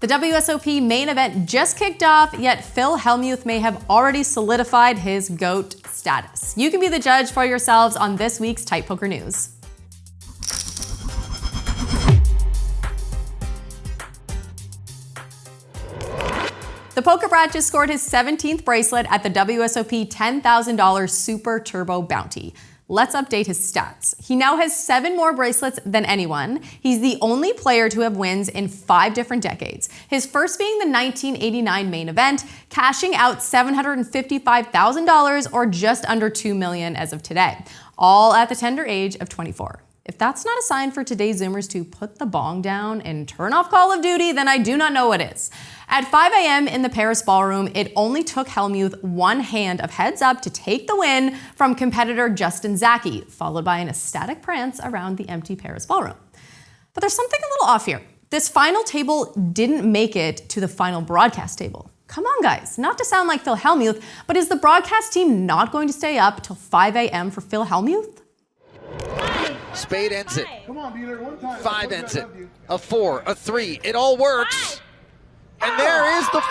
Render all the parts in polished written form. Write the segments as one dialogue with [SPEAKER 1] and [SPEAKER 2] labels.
[SPEAKER 1] The WSOP main event just kicked off, yet Phil Hellmuth may have already solidified his GOAT status. You can be the judge for yourselves on this week's Tight Poker News. The Poker Brat just scored his 17th bracelet at the WSOP $10,000 Super Turbo Bounty. Let's update his stats. He now has 7 more bracelets than anyone. He's the only player to have wins in 5 different decades. His first being the 1989 main event, cashing out $755,000 or just under $2 million as of today, all at the tender age of 24. If that's not a sign for today's Zoomers to put the bong down and turn off Call of Duty, then I do not know what is. At 5 a.m. in the Paris ballroom, it only took Hellmuth one hand of heads up to take the win from competitor Justin Zaki, followed by an ecstatic prance around the empty Paris ballroom. But there's something a little off here. This final table didn't make it to the final broadcast table. Come on, guys, not to sound like Phil Hellmuth, but is the broadcast team not going to stay up till 5 a.m. for Phil Hellmuth?
[SPEAKER 2] Spade ends it. Come on, dealer, one time. 5 ends it. A 4, a 3. It all works. And there is the 4.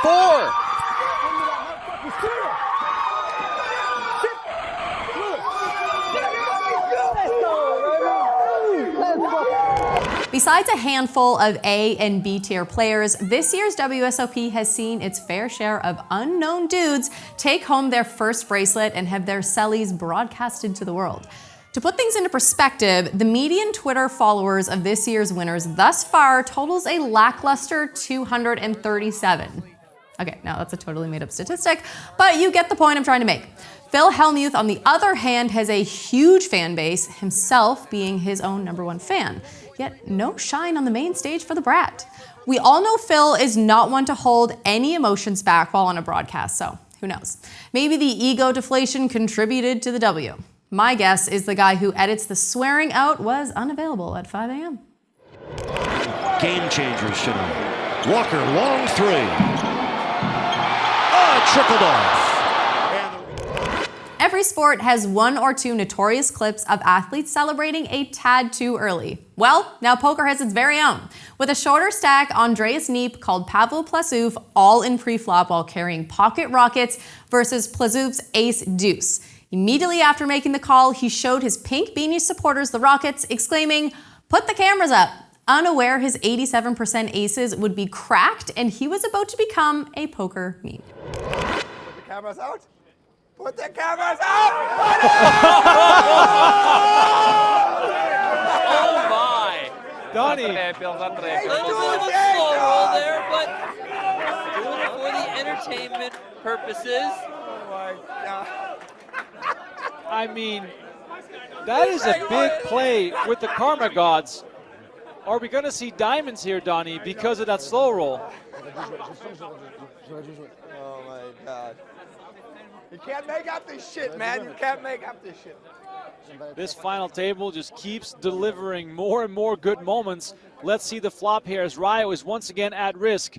[SPEAKER 1] Besides a handful of A and B tier players, this year's WSOP has seen its fair share of unknown dudes take home their first bracelet and have their sellies broadcasted to the world. To put things into perspective, the median Twitter followers of this year's winners thus far totals a lackluster 237. Okay, now that's a totally made up statistic, but you get the point I'm trying to make. Phil Hellmuth, on the other hand, has a huge fan base, himself being his own #1 fan. Yet no shine on the main stage for the Brat. We all know Phil is not one to hold any emotions back while on a broadcast, so who knows? Maybe the ego deflation contributed to the W. My guess is the guy who edits the swearing out was unavailable at 5 a.m.
[SPEAKER 3] Game changers tonight. Walker, long 3. Trickled off.
[SPEAKER 1] Every sport has 1 or 2 notorious clips of athletes celebrating a tad too early. Well, now poker has its very own. With a shorter stack, Andrea's Knip called Pavel Plesuf all in pre-flop while carrying pocket rockets versus Plesuf's ace-deuce. Immediately after making the call, he showed his pink beanie supporters the rockets, exclaiming, "Put the cameras up," unaware his 87% aces would be cracked and he was about to become a poker meme.
[SPEAKER 4] Put the cameras out. Put the cameras out!
[SPEAKER 5] Oh my!
[SPEAKER 6] Donnie!
[SPEAKER 5] A little bit of a slow roll there, but doing it for the entertainment purposes.
[SPEAKER 4] Oh my God.
[SPEAKER 6] I mean, that is a big play with the karma gods. Are we going to see diamonds here, Donnie, because of that slow roll?
[SPEAKER 4] Oh my God. You can't make up this shit, man. You can't make up this shit.
[SPEAKER 6] This final table just keeps delivering more and more good moments. Let's see the flop here as Ryo is once again at risk.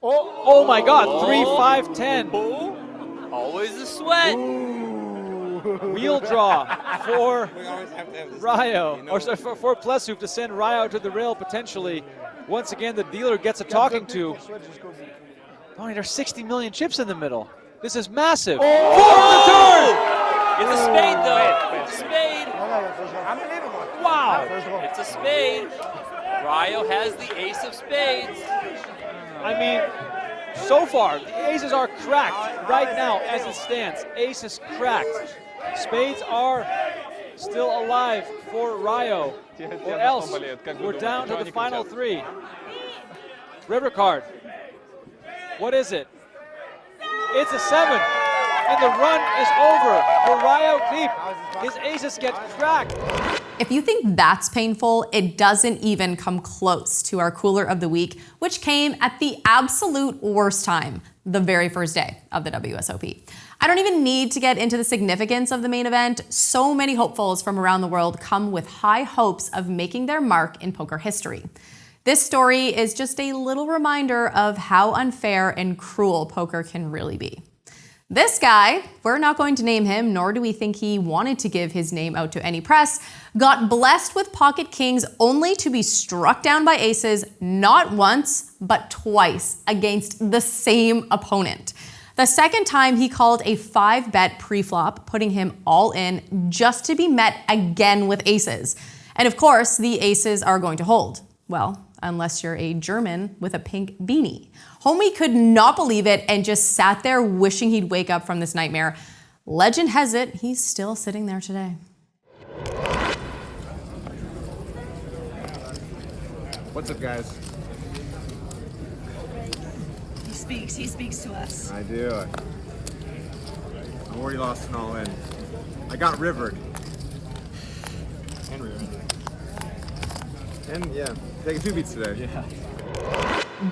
[SPEAKER 6] Oh my God, 3, 5, 10.
[SPEAKER 5] Always a sweat.
[SPEAKER 6] Wheel draw for Ryo, or sorry, for Plesuf to send Ryo to the rail potentially. Once again, the dealer gets a talking to. Donnie, there's 60 million chips in the middle. This is massive. For the turn!
[SPEAKER 5] It's a spade, though. It's a spade.
[SPEAKER 4] Unbelievable.
[SPEAKER 6] Wow.
[SPEAKER 5] It's a spade. Ryo has the ace of spades.
[SPEAKER 6] I mean, so far, the aces are cracked right now as it stands. Ace is cracked. Spades are still alive for Ryo. Or else, we're down to the final 3. River card. What is it? It's a 7. And the run is over for Ryo Knip. His aces get cracked.
[SPEAKER 1] If you think that's painful, it doesn't even come close to our cooler of the week, which came at the absolute worst time, the very first day of the WSOP. I don't even need to get into the significance of the main event. So many hopefuls from around the world come with high hopes of making their mark in poker history. This story is just a little reminder of how unfair and cruel poker can really be. This guy, we're not going to name him, nor do we think he wanted to give his name out to any press, got blessed with pocket kings only to be struck down by aces not once, but twice against the same opponent. The second time he called a 5-bet pre-flop, putting him all in just to be met again with aces. And of course, the aces are going to hold. Well, unless you're a German with a pink beanie. Homie could not believe it and just sat there wishing he'd wake up from this nightmare. Legend has it, he's still sitting there today.
[SPEAKER 7] What's up, guys?
[SPEAKER 8] He speaks to us.
[SPEAKER 7] I do. I already lost an all-in. I got rivered. And rivered. And yeah, taking 2 beats today. Yeah.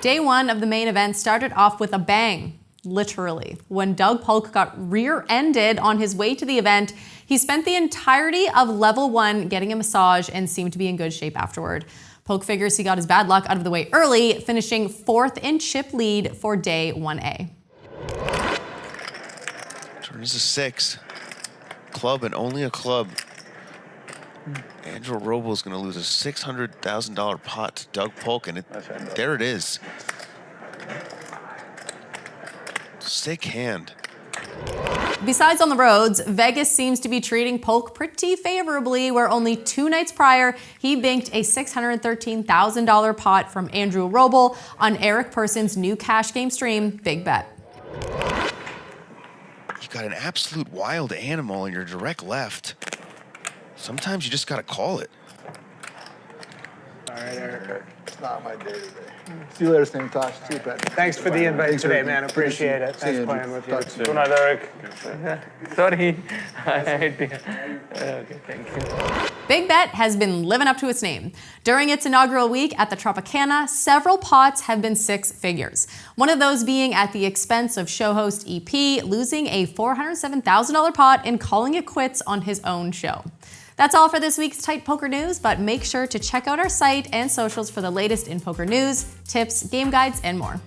[SPEAKER 1] Day one of the main event started off with a bang, literally. When Doug Polk got rear-ended on his way to the event, he spent the entirety of level 1 getting a massage and seemed to be in good shape afterward. Polk figures he got his bad luck out of the way early, finishing 4th in chip lead for day 1A.
[SPEAKER 9] Turn is a 6. Club and only a club. Andrea Roble is going to lose a $600,000 pot to Doug Polk, and there it is. Sick hand.
[SPEAKER 1] Besides on the roads, Vegas seems to be treating Polk pretty favorably, where only 2 nights prior, he banked a $613,000 pot from Andrea Roble on Eric Perssons' new cash game stream, Big Bet.
[SPEAKER 9] You got an absolute wild animal in your direct left. Sometimes you just got to call it.
[SPEAKER 4] All right, Eric. It's not my day today. See you later, Same Tosh. See you, Pat.
[SPEAKER 10] Thanks for the invite today, man. Appreciate it. Thanks for playing with you. Good night, Eric. Sorry. Okay, thank you.
[SPEAKER 1] Big Bet has been living up to its name. During its inaugural week at the Tropicana, several pots have been 6 figures. One of those being at the expense of show host EP, losing a $407,000 pot and calling it quits on his own show. That's all for this week's Tight Poker News, but make sure to check out our site and socials for the latest in poker news, tips, game guides, and more.